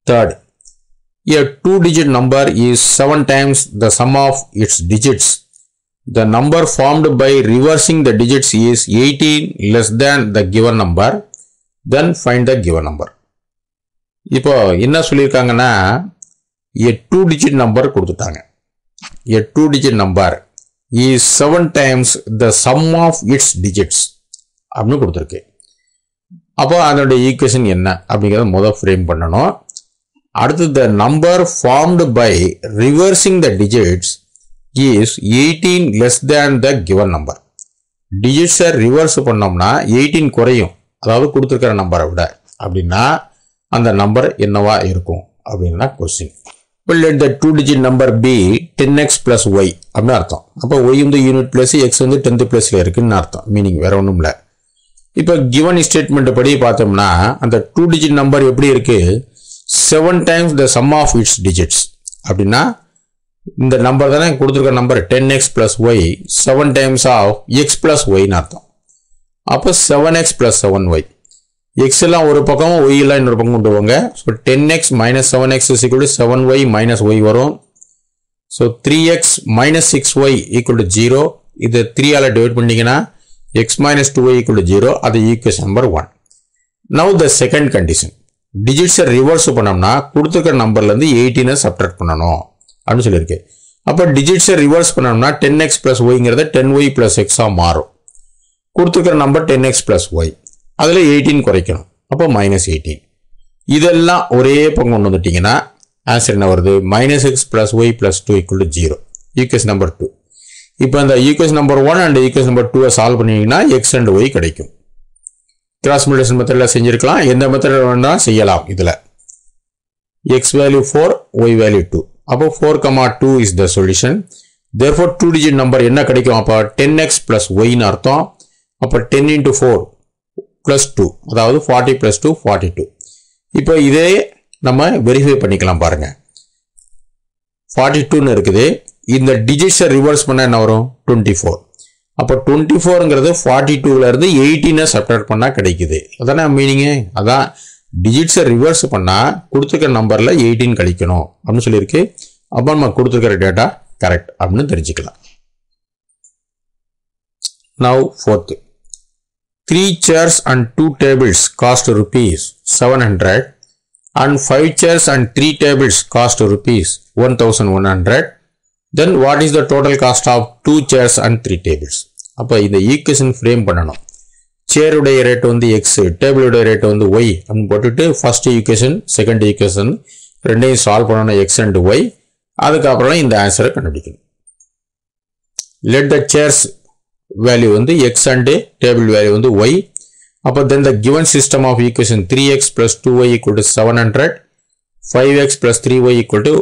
Third, a 2-digit number is 7 times the sum of its digits. The number formed by reversing the digits is 18 less than the given number. Then find the given number. இப்போ என்ன சொல்லியிருக்காங்கன்னா a 2-digit number கொடுத்துட்டாங்க. A 2-digit number is 7 times the sum of its digits அப்படின்னு கொடுத்துருக்கு. அப்போ அதனுடைய equation என்ன அப்படிங்கிறத முதல் ஃப்ரேம் பண்ணணும். அடுத்து the number formed by reversing the digits is 18 less than the given number. டிஜிட்ஸை ரிவர்ஸ் பண்ணோம்னா 18 குறையும், அதாவது கொடுத்துருக்கிற நம்பரை விட. அப்படின்னா அந்த நம்பர் என்னவா இருக்கும் அப்படின்னா கொஸ்டின். இப்போ let the 2-digit number be 10x plus y அப்படின்னு அர்த்தம். அப்போ y வந்து யூனிட் பிளேஸ், x வந்து 10th பிளேஸ்ல இருக்குன்னு அர்த்தம். மீனிங் வேற ஒன்றும் இல்லை. இப்போ given ஸ்டேட்மெண்ட் படி பார்த்தோம்னா அந்த 2-digit நம்பர் எப்படி இருக்கு? 7 times the sum of its digits. அப்படின்னா இந்த நம்பர் தானே கொடுத்துருக்க number 10x plus y 7 times of x plus y ன்னு அர்த்தம். அப்போ 7x plus 7y. x எல்லாம் ஒரு பக்கம், y எல்லாம் இன்னொரு பக்கம் கொண்டு போங்க. So 10x minus 7x is equal to 7y minus y வரும். So 3x minus 6y equal to 0. இது 3 ஆல டிவைட் பண்ணிங்கன்னா x minus 2y equal to 0. அது equation number 1. Now the second condition. டிஜிட்ஸை ரிவர்ஸ் பண்ணோம்னா கொடுத்துருக்க நம்பர்லேருந்து 18 சப்ட்ராக்ட் பண்ணணும் அப்படின்னு சொல்லியிருக்கு. அப்போ டிஜிட்ஸை ரிவர்ஸ் பண்ணோம்னா 10x plus yங்கிறத 10y plus x மாறும். கொடுத்துருக்கிற நம்பர் 10x plus y, அதில் 18 குறைக்கணும். அப்போ -18. இதெல்லாம் ஒரே பக்கம் கொண்டு வந்துட்டீங்கன்னா ஆன்சர் என்ன வருது? -x plus y plus 2 equal to 0. Equation number 2. இப்போ இந்த equation number 1 and equation number 2 solve பண்ணிங்கன்னா x and y கிடைக்கும். கிராஸ் மல்டிப்ளிகேஷன் மெத்தடில் செஞ்சிருக்கலாம், எந்த மெத்தட் வேணாலும் செய்யலாம். இதில் x value 4, y value 2. அப்போ 4, 2 is the solution. Therefore 2-digit number என்ன கிடைக்கும்? அப்போ 10x plus y ன்னு அர்த்தம். அப்போ 10 into 4 plus 2, அதாவது 40 plus 2 42. இப்போ இதே நம்ம வெரிஃபை பண்ணிக்கலாம் பாருங்க. 42ன்னு இருக்குது. இந்த டிஜிட்ஸை ரிவர்ஸ் பண்ண என்ன வரும்? 24. அப்போ 24ங்கிறது 42ல இருந்து 18 சப்ட்ராக்ட் பண்ணா கிடைக்குது. அதானே மீனிங்கு. அதான் டிஜிட்ஸை ரிவர்ஸ் பண்ணா கொடுத்துருக்கிற நம்பர்ல 18 கழிக்கணும் அப்படின்னு சொல்லியிருக்கு. அப்போ நம்ம கொடுத்துருக்கிற டேட்டா கரெக்ட் அப்படின்னு தெரிஞ்சுக்கலாம். Now fourth. 3 chairs and 2 tables cost rupees 700 and 5 chairs and 3 tables cost rupees 1100. Then what is the total cost of 2 chairs and 3 tables? அப்போ இந்த ஈக்குவேஷன் ஃப்ரேம் பண்ணணும். சேருடைய ரேட் வந்து x, டேபிளுடைய ரேட் வந்து y அப்படின்னு போட்டுட்டு first equation second equation ரெண்டையும் solve பண்ணணும் x and y. அதுக்கப்புறம் இந்த ஆன்சரை கண்டுபிடிக்கணும். let the chairs வேல்யூ வந்து x and டேபிள் வேல்யூ வந்து y. அப்போ then the given system of equation 3x plus 2y equal to 700, 5x plus 3y equal to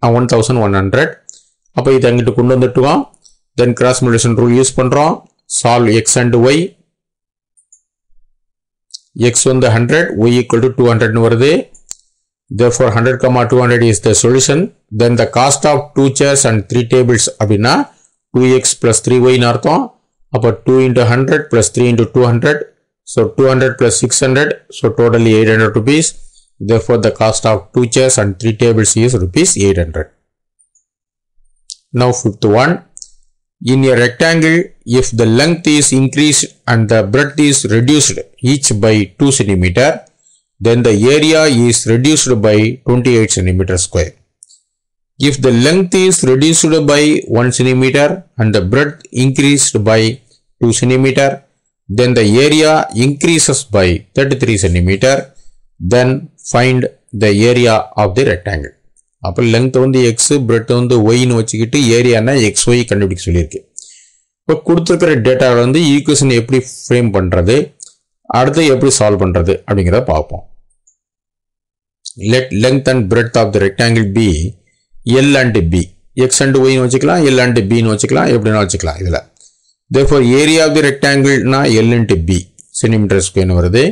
1100. அப்போ இதை அங்கிட்டு கொண்டு வந்துட்டுவோம். then cross multiplication rule use பண்ணுறோம். solve x and y. x வந்து 100, y equal to 200 வருது. therefore 100, 200 is the solution. then the cost of 2 chairs and 3 tables அப்படின்னா 2x plus 3y ன்னு அர்த்தம். அப்போ 2 into 100 plus 3 into 200. so 200 plus 600. so totally 800 rupees. therefore the cost of 2 chairs and 3 tables is rupees 800. Now fifth one. In a rectangle, if the length is increased and the breadth is reduced each by 2 cm, then the area is reduced by 28 cm square. If the length is reduced by 1 cm and the breadth increased by 2 cm, then the area increases by 33 cm. Then find the area of the rectangle. அப்போ length வந்து X, bread வந்து ஒய்ன்னு வச்சுக்கிட்டு ஏரியானா X Y கண்டுபிடிக்க சொல்லியிருக்கு. இப்போ கொடுத்துருக்கிற டேட்டாவில் வந்து ஈக்குவேஷன் எப்படி ஃப்ரேம் பண்ணுறது, அடுத்து எப்படி சால்வ் பண்ணுறது அப்படிங்கிறத பார்ப்போம். Let length and breadth of the rectangle be L and B. X and ஒய்னு வச்சுக்கலாம், எல் அண்ட் பின்னு வச்சுக்கலாம், எப்படின்னா வச்சுக்கலாம். இதில் therefore ஏரியா ஆஃப் தி ரெக்டாங்கிள்னா எல் இன்ட்டு பி சென்டிமீட்டர் ஸ்கொயர்னு வருது.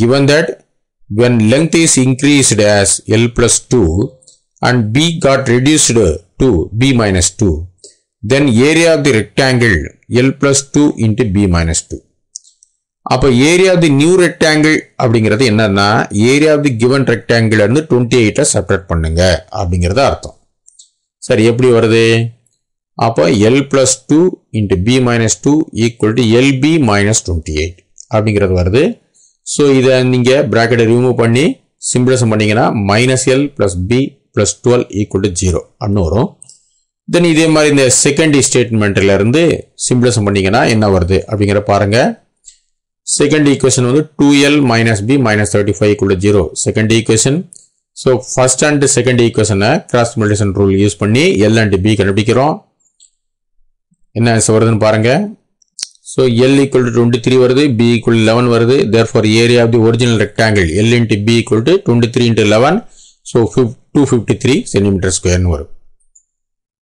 given that when length is increased as L plus 2 and B got reduced to B minus 2, then area of the rectangle L plus 2 into B minus 2. அப்போ area of the new rectangle அப்படிங்கிறது என்னன்னா area of the given rectangle இருந்து 28 separate பண்ணுங்க அப்படிங்கிறது அர்த்தம். சரி, எப்படி வருது? அப்போ L plus 2 into B minus 2 equal to LB minus 28 அப்படிங்கிறது வருது. ஸோ இதை நீங்கள் ப்ராக்கெட்டை ரிமூவ் பண்ணி சிம்பிளிசம் பண்ணிங்கன்னா -L plus B plus 12 equal to 0 அப்படின்னு வரும். தென் இதே மாதிரி இந்த செகண்ட் ஸ்டேட்மெண்ட்ல இருந்து சிம்பிளிசம் பண்ணிங்கன்னா என்ன வருது அப்படிங்கிற பாருங்க. செகண்ட் ஈக்குவேஷன் வந்து 2L minus B minus 35 equal to 0 second equation. So first and second ஈக்குவேஷனை கிராஸ் மல்டிப்ளிகேஷன் ரூல் யூஸ் பண்ணி L and B கண்டுபிடிக்கிறோம். என்ன வருதுன்னு பாருங்க. ஸோ L equal to 23 வருது, B equal to 11 வருது. therefore area of the original rectangle L into B equal to 23 into 11. So 253 centimeter square வரும்.